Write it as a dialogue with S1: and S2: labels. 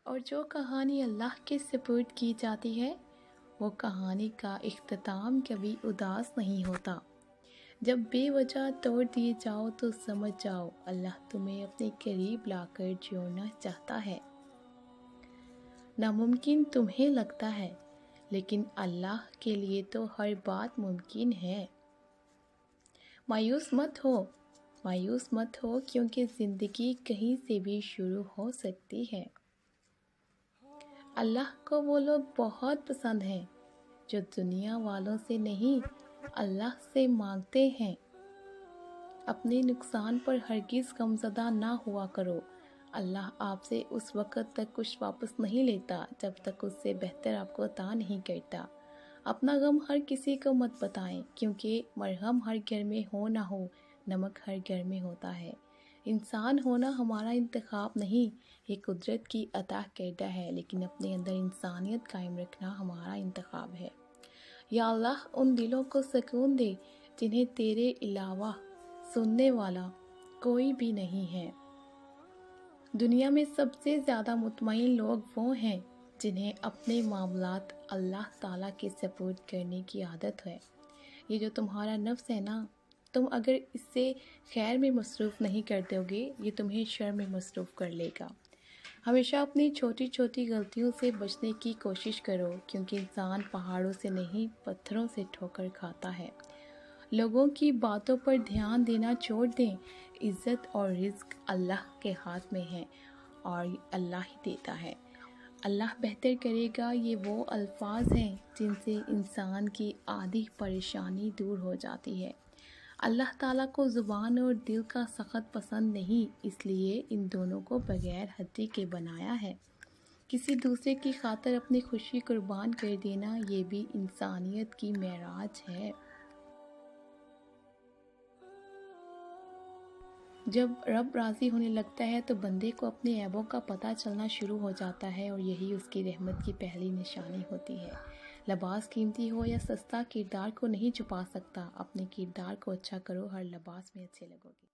S1: اور جو کہانی اللہ کے سپرد کی جاتی ہے وہ کہانی کا اختتام کبھی اداس نہیں ہوتا۔ جب بے وجہ توڑ دیے جاؤ تو سمجھ جاؤ اللہ تمہیں اپنے قریب لا کر جوڑنا چاہتا ہے۔ ناممکن تمہیں لگتا ہے لیکن اللہ کے لیے تو ہر بات ممکن ہے۔ مایوس مت ہو کیونکہ زندگی کہیں سے بھی شروع ہو سکتی ہے۔ اللہ کو وہ لوگ بہت پسند ہیں جو دنیا والوں سے نہیں اللہ سے مانگتے ہیں۔ اپنے نقصان پر ہرگز غمزدہ نہ ہوا کرو۔ اللہ آپ سے اس وقت تک کچھ واپس نہیں لیتا جب تک اس سے بہتر آپ کو عطا نہیں کرتا۔ اپنا غم ہر کسی کو مت بتائیں کیونکہ مرہم ہر گھر میں ہو نہ ہو نمک ہر گھر میں ہوتا ہے۔ انسان ہونا ہمارا انتخاب نہیں، یہ قدرت کی عطا کردہ ہے، لیکن اپنے اندر انسانیت قائم رکھنا ہمارا انتخاب ہے۔ یا اللہ ان دلوں کو سکون دے جنہیں تیرے علاوہ سننے والا کوئی بھی نہیں ہے۔ دنیا میں سب سے زیادہ مطمئن لوگ وہ ہیں جنہیں اپنے معاملات اللہ تعالیٰ کے سپرد کرنے کی عادت ہے۔ یہ جو تمہارا نفس ہے نا، تم اگر اس سے خیر میں مصروف نہیں کر دو گے یہ تمہیں شر میں مصروف کر لے گا۔ ہمیشہ اپنی چھوٹی چھوٹی غلطیوں سے بچنے کی کوشش کرو کیونکہ انسان پہاڑوں سے نہیں پتھروں سے ٹھوکر کھاتا ہے۔ لوگوں کی باتوں پر دھیان دینا چھوڑ دیں۔ عزت اور رزق اللہ کے ہاتھ میں ہے اور اللہ ہی دیتا ہے۔ اللہ بہتر کرے گا، یہ وہ الفاظ ہیں جن سے انسان کی آدھی پریشانی دور ہو جاتی ہے۔ اللہ تعالیٰ کو زبان اور دل کا سخت پسند نہیں، اس لیے ان دونوں کو بغیر حدی کے بنایا ہے۔ کسی دوسرے کی خاطر اپنی خوشی قربان کر دینا یہ بھی انسانیت کی معراج ہے۔ جب رب راضی ہونے لگتا ہے تو بندے کو اپنے عیبوں کا پتہ چلنا شروع ہو جاتا ہے اور یہی اس کی رحمت کی پہلی نشانی ہوتی ہے۔ لباس قیمتی ہو یا سستا کردار کو نہیں چھپا سکتا۔ اپنے کردار کو اچھا کرو، ہر لباس میں اچھے لگو گے۔